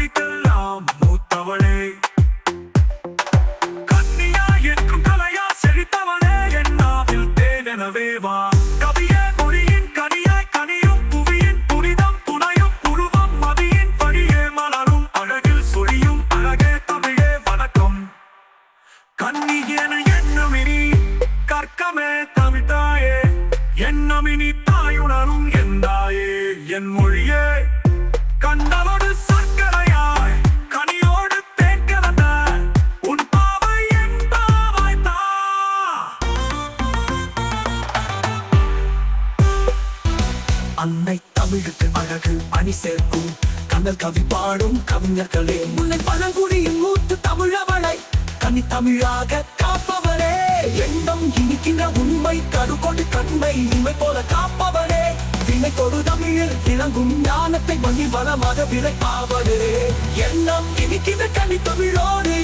மொழிக்கெல்லாம் மூத்தவளே, கன்னியா என்றும் கலையா செழித்தவளே, என்னாவில் தேனெனவே வா. கவியே மொழியின் கனியாய் கனியும் புவியின் புனிதம் துணையும் உருவம் மதியின் வழியே மலரும் அழகில் சொரியும் அழகே தமிழே வணக்கம். கன்னி என எண்ணமினி கற்கமே தமிழ்தாயே, எண்ணமினி தாயுணரும் எந்தாயே என் மொழியே. கண்டலோடு சர்க்கரையாய் கனியோடு தேன் கலந்த உன் பாவை என் பாவாய் தா. அன்னை தமிழுக்கு அழகு அணி சேர்க்கும் கண்ணல் கவி பாடும் கவிஞர்களே, முல்லை பழங்குடியின் மூத்து தமிழவளை கனி தமிழாக காப்பவரே, எண்ணம் இனிக்கின்ற உண்மை கருகொண்டு கண்மை இமை போல காப்பவரே, வினை கொடு தமிழில் விளங்கும் ஞானத்தை மணி வளமாக விளைப்பாவரே, எண்ணம் இனிக்கின்ற கனி தமிழோடு